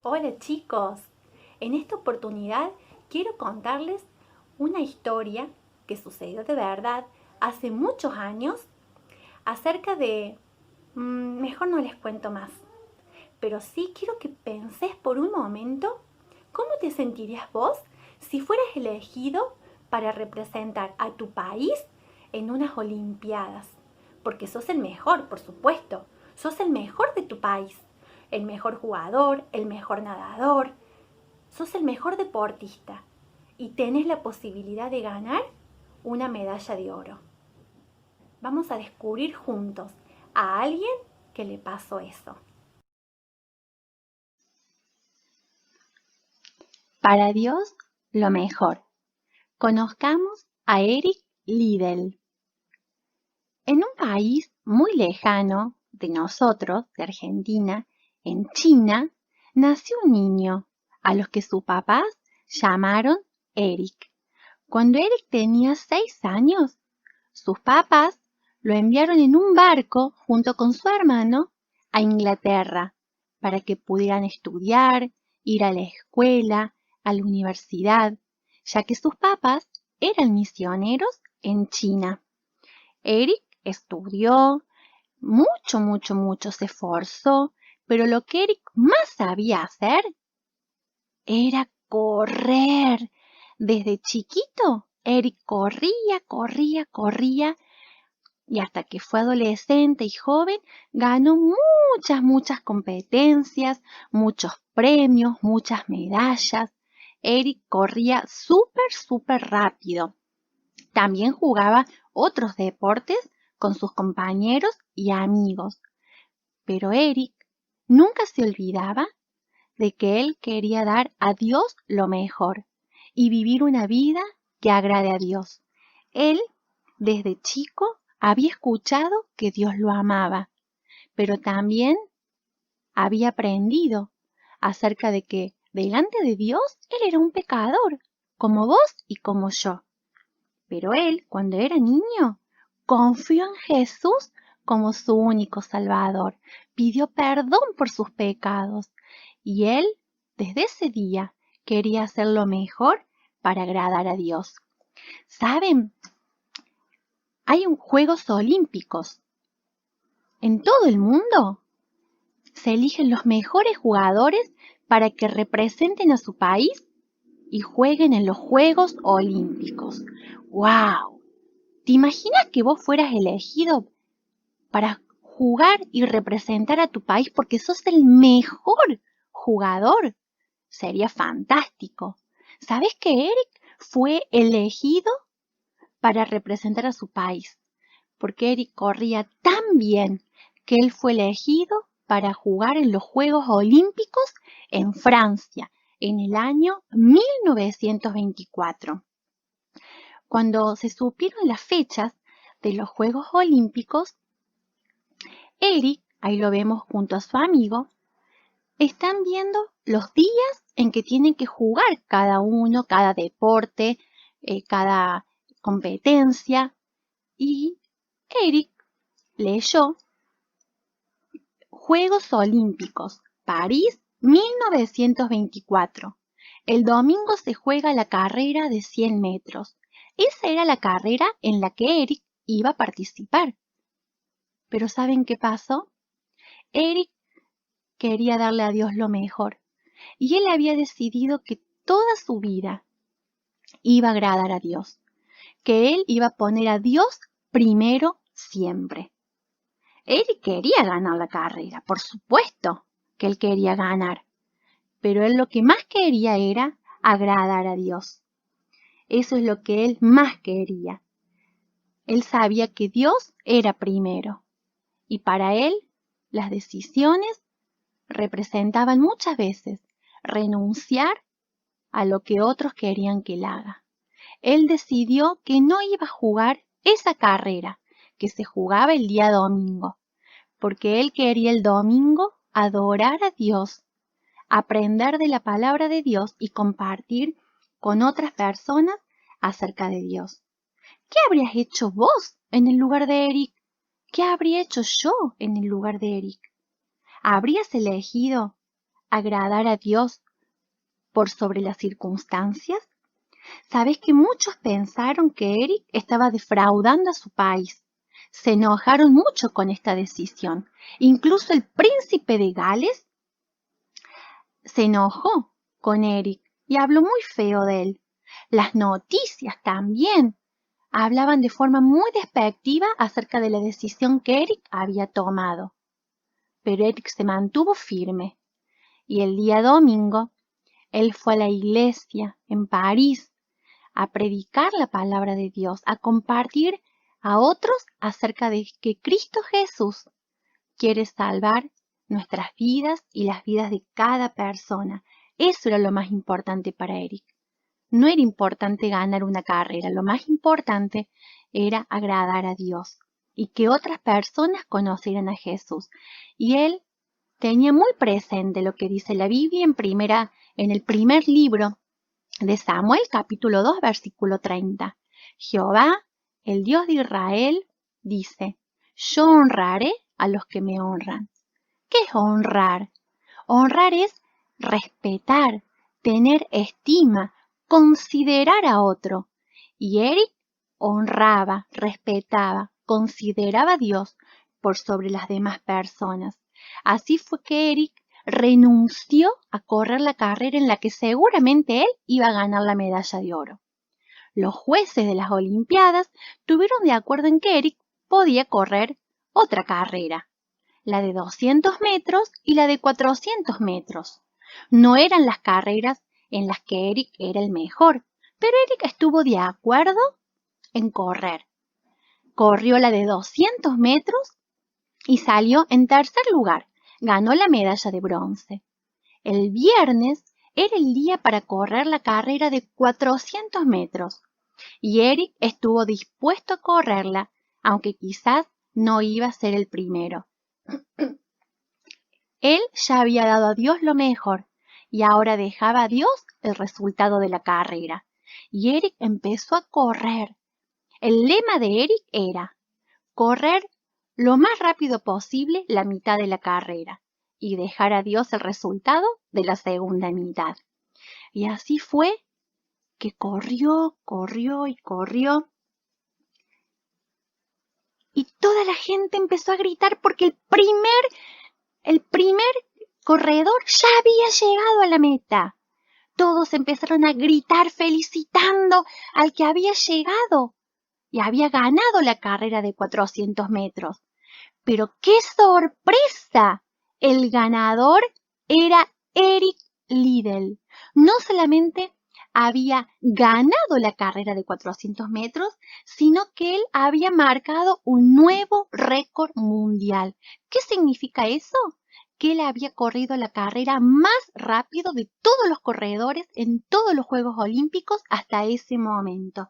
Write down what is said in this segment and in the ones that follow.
Hola chicos, en esta oportunidad quiero contarles una historia que sucedió de verdad hace muchos años acerca de... mejor no les cuento más, pero sí quiero que penses por un momento cómo te sentirías vos si fueras elegido para representar a tu país en unas Olimpiadas. Porque sos el mejor, por supuesto, sos el mejor de tu país, el mejor jugador, el mejor nadador, sos el mejor deportista y tenés la posibilidad de ganar una medalla de oro. Vamos a descubrir juntos a alguien que le pasó eso. Para Dios, lo mejor. Conozcamos a Eric Liddell. En un país muy lejano de nosotros, de Argentina, en China, nació un niño a los que sus papás llamaron Eric. Cuando Eric tenía 6 años, sus papás lo enviaron en un barco junto con su hermano a Inglaterra para que pudieran estudiar, ir a la escuela, a la universidad, ya que sus papás eran misioneros en China. Eric estudió, mucho, se esforzó, pero lo que Eric más sabía hacer era correr. Desde chiquito, Eric corría, y hasta que fue adolescente y joven, ganó muchas competencias, muchos premios, muchas medallas. Eric corría súper rápido. También jugaba otros deportes con sus compañeros y amigos. Pero Eric nunca se olvidaba de que él quería dar a Dios lo mejor y vivir una vida que agrade a Dios. Él, desde chico, había escuchado que Dios lo amaba, pero también había aprendido acerca de que delante de Dios él era un pecador, como vos y como yo. Pero él, cuando era niño, confió en Jesús como su único Salvador, pidió perdón por sus pecados y él, desde ese día, quería hacer lo mejor para agradar a Dios. ¿Saben? Hay Juegos Olímpicos. En todo el mundo se eligen los mejores jugadores para que representen a su país y jueguen en los Juegos Olímpicos. ¡Wow! ¿Te imaginas que vos fueras elegido para jugar y representar a tu país porque sos el mejor jugador? Sería fantástico. ¿Sabes que Eric fue elegido para representar a su país? Porque Eric corría tan bien que él fue elegido para jugar en los Juegos Olímpicos en Francia en el año 1924. Cuando se supieron las fechas de los Juegos Olímpicos, Eric, ahí lo vemos junto a su amigo, están viendo los días en que tienen que jugar cada uno, cada deporte, cada competencia. Y Eric leyó Juegos Olímpicos, París 1924. El domingo se juega la carrera de 100 metros. Esa era la carrera en la que Eric iba a participar. Pero ¿saben qué pasó? Eric quería darle a Dios lo mejor y él había decidido que toda su vida iba a agradar a Dios, que él iba a poner a Dios primero siempre. Él quería ganar la carrera, por supuesto que él quería ganar, pero él lo que más quería era agradar a Dios. Eso es lo que él más quería. Él sabía que Dios era primero y para él las decisiones representaban muchas veces renunciar a lo que otros querían que él haga. Él decidió que no iba a jugar esa carrera que se jugaba el día domingo, porque él quería el domingo adorar a Dios, aprender de la palabra de Dios y compartir con otras personas acerca de Dios. ¿Qué habrías hecho vos en el lugar de Eric? ¿Qué habría hecho yo en el lugar de Eric? ¿Habrías elegido agradar a Dios por sobre las circunstancias? ¿Sabes que muchos pensaron que Eric estaba defraudando a su país? Se enojaron mucho con esta decisión. Incluso el príncipe de Gales se enojó con Eric y habló muy feo de él. Las noticias también hablaban de forma muy despectiva acerca de la decisión que Eric había tomado. Pero Eric se mantuvo firme y el día domingo él fue a la iglesia en París a predicar la palabra de Dios, a compartir a otros acerca de que Cristo Jesús quiere salvar nuestras vidas y las vidas de cada persona. Eso era lo más importante para Eric. No era importante ganar una carrera, lo más importante era agradar a Dios y que otras personas conocieran a Jesús. Y él tenía muy presente lo que dice la Biblia en el primer libro de Samuel, capítulo 2, versículo 30. Jehová, el Dios de Israel, dice: yo honraré a los que me honran. ¿Qué es honrar? Honrar es respetar, tener estima, considerar a otro. Y Eric honraba, respetaba, consideraba a Dios por sobre las demás personas. Así fue que Eric renunció a correr la carrera en la que seguramente él iba a ganar la medalla de oro. Los jueces de las Olimpiadas tuvieron de acuerdo en que Eric podía correr otra carrera, la de 200 metros y la de 400 metros. No eran las carreras en las que Eric era el mejor, pero Eric estuvo de acuerdo en correr. Corrió la de 200 metros y salió en tercer lugar. Ganó la medalla de bronce. El viernes era el día para correr la carrera de 400 metros y Eric estuvo dispuesto a correrla, aunque quizás no iba a ser el primero. Él ya había dado a Dios lo mejor y ahora dejaba a Dios el resultado de la carrera. Y Eric empezó a correr. El lema de Eric era correr lo más rápido posible la mitad de la carrera y dejar a Dios el resultado de la segunda mitad. Y así fue que corrió, corrió y corrió. Y toda la gente empezó a gritar porque el primer corredor ya había llegado a la meta. Todos empezaron a gritar felicitando al que había llegado y había ganado la carrera de 400 metros. Pero ¡qué sorpresa! El ganador era Eric Liddell. No solamente había ganado la carrera de 400 metros, sino que él había marcado un nuevo récord mundial. ¿Qué significa eso? Que él había corrido la carrera más rápido de todos los corredores en todos los Juegos Olímpicos hasta ese momento.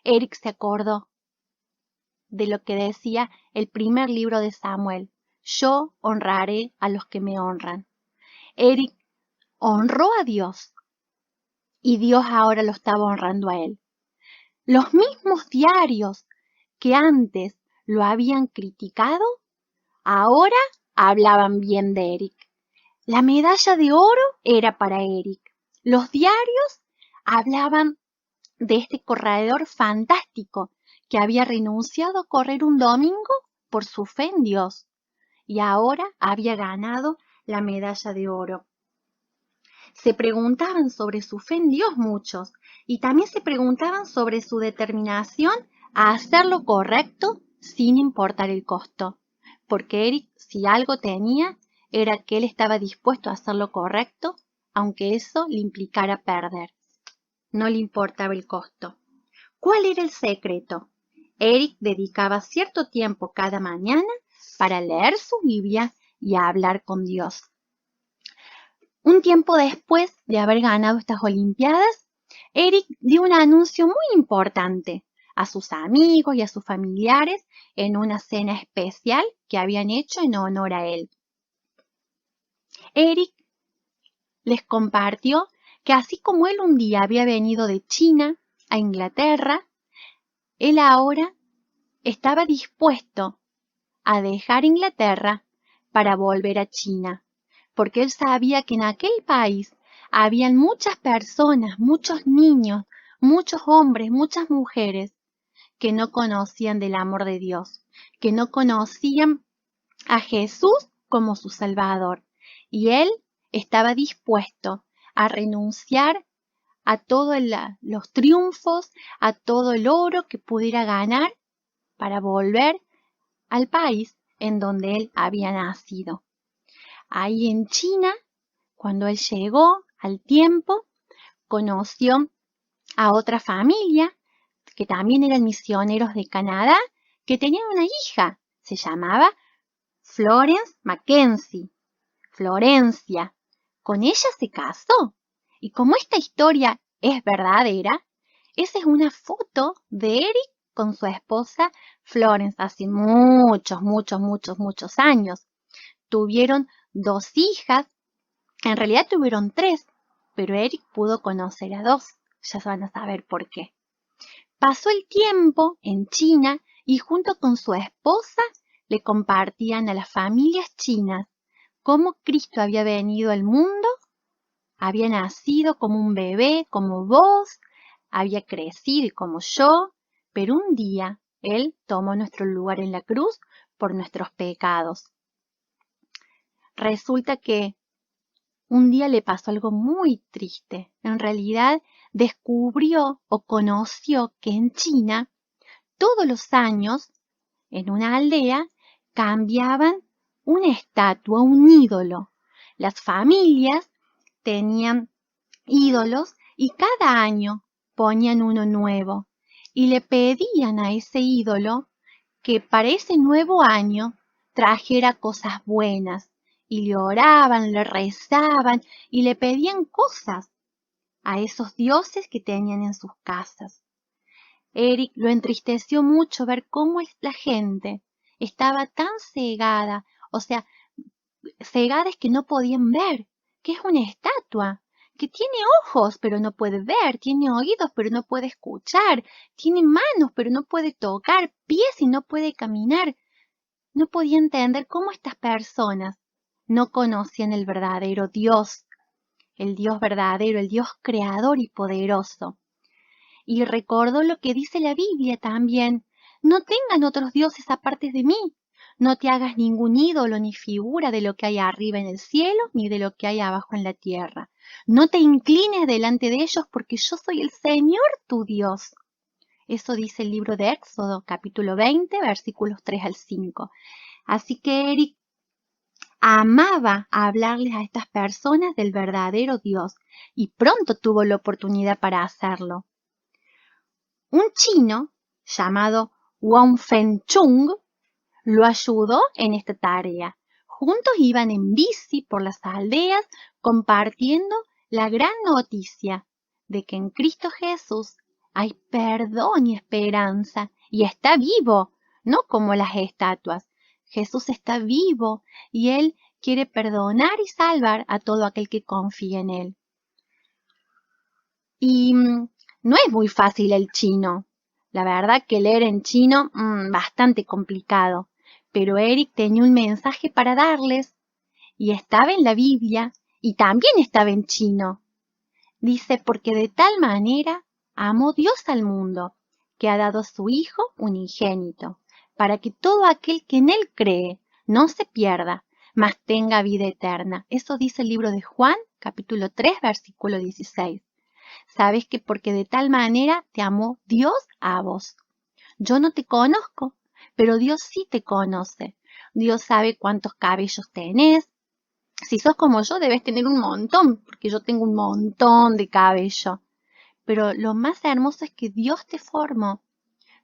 Eric se acordó de lo que decía el primer libro de Samuel: yo honraré a los que me honran. Eric honró a Dios y Dios ahora lo estaba honrando a él. Los mismos diarios que antes lo habían criticado, ahora hablaban bien de Eric. La medalla de oro era para Eric. Los diarios hablaban de este corredor fantástico que había renunciado a correr un domingo por su fe en Dios y ahora había ganado la medalla de oro. Se preguntaban sobre su fe en Dios muchos y también se preguntaban sobre su determinación a hacer lo correcto sin importar el costo. Porque Eric, si algo tenía, era que él estaba dispuesto a hacer lo correcto, aunque eso le implicara perder. No le importaba el costo. ¿Cuál era el secreto? Eric dedicaba cierto tiempo cada mañana para leer su Biblia y a hablar con Dios. Un tiempo después de haber ganado estas Olimpiadas, Eric dio un anuncio muy importante a sus amigos y a sus familiares en una cena especial que habían hecho en honor a él. Eric les compartió que así como él un día había venido de China a Inglaterra, él ahora estaba dispuesto a dejar Inglaterra para volver a China, porque él sabía que en aquel país habían muchas personas, muchos niños, muchos hombres, muchas mujeres que no conocían del amor de Dios, que no conocían a Jesús como su Salvador. Y él estaba dispuesto a renunciar a todos los triunfos, a todo el oro que pudiera ganar para volver al país en donde él había nacido. Ahí en China, cuando él llegó al tiempo, conoció a otra familia que también eran misioneros de Canadá, que tenían una hija, se llamaba Florence Mackenzie, Florencia. Con ella se casó. Y como esta historia es verdadera, esa es una foto de Eric con su esposa Florence hace muchos, muchos, muchos, muchos años. Tuvieron 2 hijas, en realidad tuvieron 3, pero Eric pudo conocer a 2. Ya van a saber por qué. Pasó el tiempo en China y junto con su esposa le compartían a las familias chinas cómo Cristo había venido al mundo, había nacido como un bebé, como vos, había crecido y como yo, pero un día Él tomó nuestro lugar en la cruz por nuestros pecados. Resulta que un día le pasó algo muy triste. En realidad descubrió o conoció que en China todos los años en una aldea cambiaban una estatua, un ídolo. Las familias tenían ídolos y cada año ponían uno nuevo y le pedían a ese ídolo que para ese nuevo año trajera cosas buenas y le oraban, le rezaban y le pedían cosas a esos dioses que tenían en sus casas. Eric lo entristeció mucho ver cómo la gente estaba tan cegada, o sea, cegada es que no podían ver, que es una estatua, que tiene ojos pero no puede ver, tiene oídos pero no puede escuchar, tiene manos pero no puede tocar, pies y no puede caminar. No podía entender cómo estas personas no conocían el verdadero Dios, el Dios verdadero, el Dios creador y poderoso. Y recordó lo que dice la Biblia también. No tengan otros dioses aparte de mí. No te hagas ningún ídolo ni figura de lo que hay arriba en el cielo ni de lo que hay abajo en la tierra. No te inclines delante de ellos porque yo soy el Señor tu Dios. Eso dice el libro de Éxodo, capítulo 20, versículos 3 al 5. Así que Eric amaba hablarles a estas personas del verdadero Dios y pronto tuvo la oportunidad para hacerlo. Un chino llamado Wang Fengchun lo ayudó en esta tarea. Juntos iban en bici por las aldeas compartiendo la gran noticia de que en Cristo Jesús hay perdón y esperanza y está vivo, no como las estatuas. Jesús está vivo y Él quiere perdonar y salvar a todo aquel que confía en Él. Y no es muy fácil el chino. La verdad que leer en chino, bastante complicado. Pero Eric tenía un mensaje para darles y estaba en la Biblia y también estaba en chino. Dice, porque de tal manera amó Dios al mundo, que ha dado a su Hijo unigénito, para que todo aquel que en Él cree no se pierda, mas tenga vida eterna. Eso dice el libro de Juan, capítulo 3, versículo 16. Sabes que porque de tal manera te amó Dios a vos. Yo no te conozco, pero Dios sí te conoce. Dios sabe cuántos cabellos tenés. Si sos como yo, debes tener un montón, porque yo tengo un montón de cabello. Pero lo más hermoso es que Dios te formó,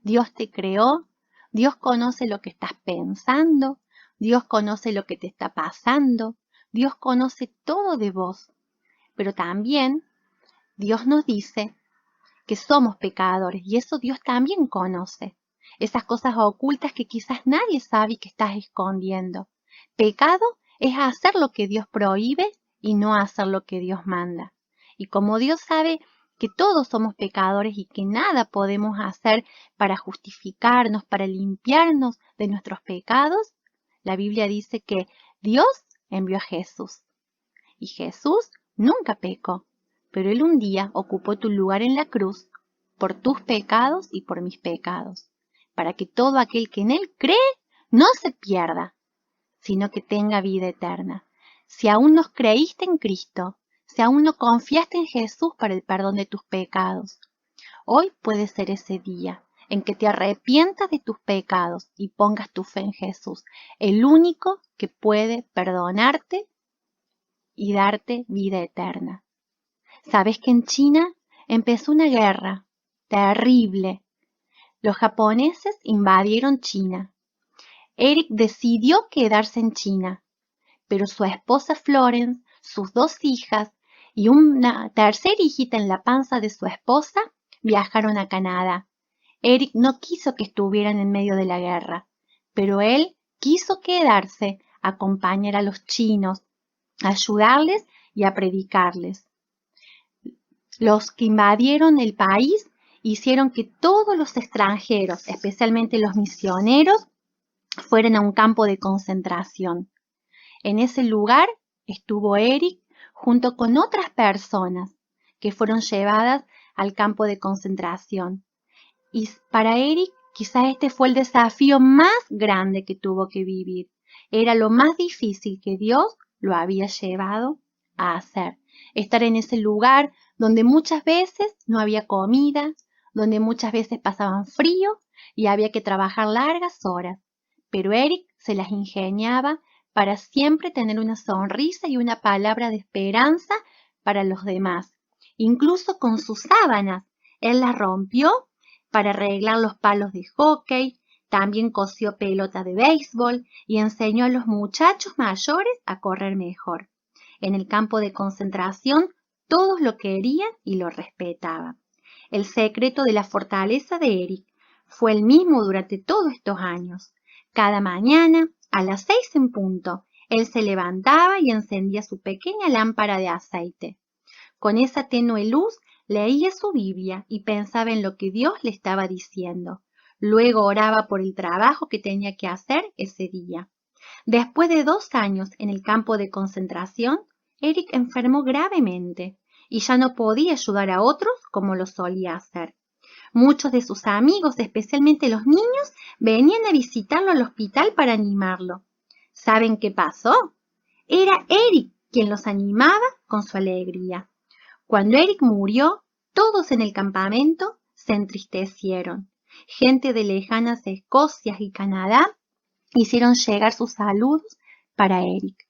Dios te creó, Dios conoce lo que estás pensando, Dios conoce lo que te está pasando, Dios conoce todo de vos. Pero también Dios nos dice que somos pecadores y eso Dios también conoce. Esas cosas ocultas que quizás nadie sabe y que estás escondiendo. Pecado es hacer lo que Dios prohíbe y no hacer lo que Dios manda. Y como Dios sabe que todos somos pecadores y que nada podemos hacer para justificarnos, para limpiarnos de nuestros pecados, la Biblia dice que Dios envió a Jesús. Y Jesús nunca pecó, pero Él un día ocupó tu lugar en la cruz por tus pecados y por mis pecados, para que todo aquel que en Él cree no se pierda, sino que tenga vida eterna. Si aún no creíste en Cristo, si aún no confiaste en Jesús para el perdón de tus pecados, hoy puede ser ese día en que te arrepientas de tus pecados y pongas tu fe en Jesús, el único que puede perdonarte y darte vida eterna. ¿Sabes que en China empezó una guerra terrible? Los japoneses invadieron China. Eric decidió quedarse en China, pero su esposa Florence, sus 2 hijas y una tercera hijita en la panza de su esposa viajaron a Canadá. Eric no quiso que estuvieran en medio de la guerra, pero él quiso quedarse a acompañar a los chinos, a ayudarles y a predicarles. Los que invadieron el país hicieron que todos los extranjeros, especialmente los misioneros, fueran a un campo de concentración. En ese lugar estuvo Eric junto con otras personas que fueron llevadas al campo de concentración. Y para Eric, quizás este fue el desafío más grande que tuvo que vivir. Era lo más difícil que Dios lo había llevado a hacer. Estar en ese lugar donde muchas veces no había comida, donde muchas veces pasaban frío y había que trabajar largas horas. Pero Eric se las ingeniaba para siempre tener una sonrisa y una palabra de esperanza para los demás. Incluso con sus sábanas, él las rompió para arreglar los palos de hockey, también cosió pelota de béisbol y enseñó a los muchachos mayores a correr mejor. En el campo de concentración todos lo querían y lo respetaban. El secreto de la fortaleza de Eric fue el mismo durante todos estos años. Cada mañana, a las 6 en punto, él se levantaba y encendía su pequeña lámpara de aceite. Con esa tenue luz leía su Biblia y pensaba en lo que Dios le estaba diciendo. Luego oraba por el trabajo que tenía que hacer ese día. Después de 2 años en el campo de concentración, Eric enfermó gravemente y ya no podía ayudar a otros como lo solía hacer. Muchos de sus amigos, especialmente los niños, venían a visitarlo al hospital para animarlo. ¿Saben qué pasó? Era Eric quien los animaba con su alegría. Cuando Eric murió, todos en el campamento se entristecieron. Gente de lejanas Escocia y Canadá hicieron llegar sus saludos para Eric.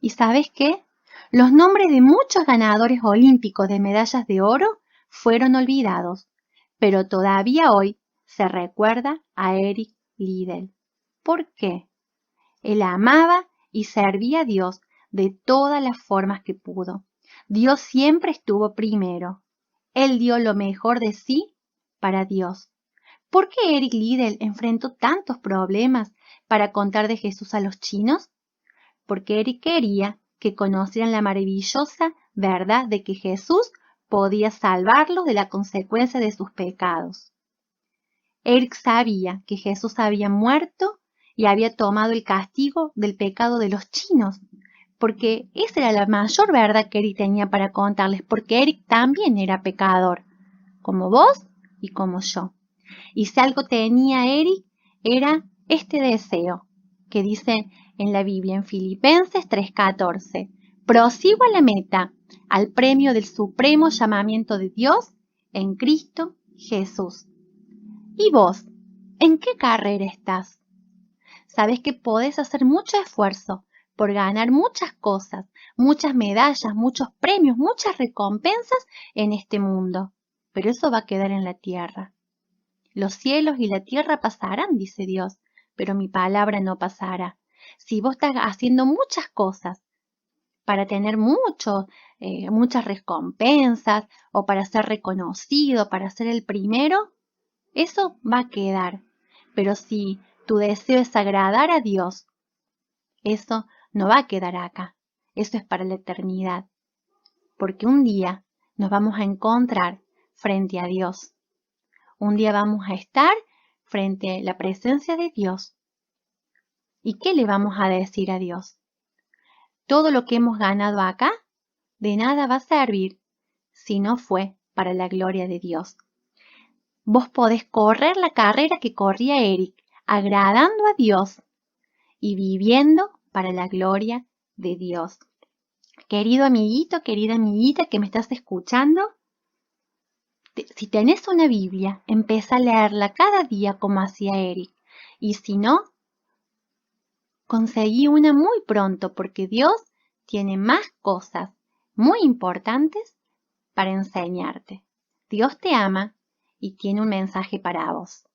¿Y sabes qué? Los nombres de muchos ganadores olímpicos de medallas de oro fueron olvidados, pero todavía hoy se recuerda a Eric Liddell. ¿Por qué? Él amaba y servía a Dios de todas las formas que pudo. Dios siempre estuvo primero. Él dio lo mejor de sí para Dios. ¿Por qué Eric Liddell enfrentó tantos problemas para contar de Jesús a los chinos? Porque Eric quería que conocieran la maravillosa verdad de que Jesús podía salvarlos de la consecuencia de sus pecados. Eric sabía que Jesús había muerto y había tomado el castigo del pecado de los chinos, porque esa era la mayor verdad que Eric tenía para contarles, porque Eric también era pecador, como vos y como yo. Y si algo tenía Eric, era este deseo, que dice en la Biblia, en Filipenses 3:14, prosigo a la meta, al premio del supremo llamamiento de Dios en Cristo Jesús. ¿Y vos? ¿En qué carrera estás? Sabes que podés hacer mucho esfuerzo por ganar muchas cosas, muchas medallas, muchos premios, muchas recompensas en este mundo, pero eso va a quedar en la tierra. Los cielos y la tierra pasarán, dice Dios, pero mi palabra no pasará. Si vos estás haciendo muchas cosas para tener muchas recompensas o para ser reconocido, para ser el primero, eso va a quedar. Pero si tu deseo es agradar a Dios, eso no va a quedar acá. Eso es para la eternidad. Porque un día nos vamos a encontrar frente a Dios. Un día vamos a estar frente a la presencia de Dios. ¿Y qué le vamos a decir a Dios? todo lo que hemos ganado acá de nada va a servir si no fue para la gloria de Dios. Vos podés correr la carrera que corría Eric, agradando a Dios y viviendo para la gloria de Dios. Querido amiguito, querida amiguita que me estás escuchando, si tenés una Biblia, empieza a leerla cada día como hacía Eric. Y si no, conseguí una muy pronto porque Dios tiene más cosas muy importantes para enseñarte. Dios te ama y tiene un mensaje para vos.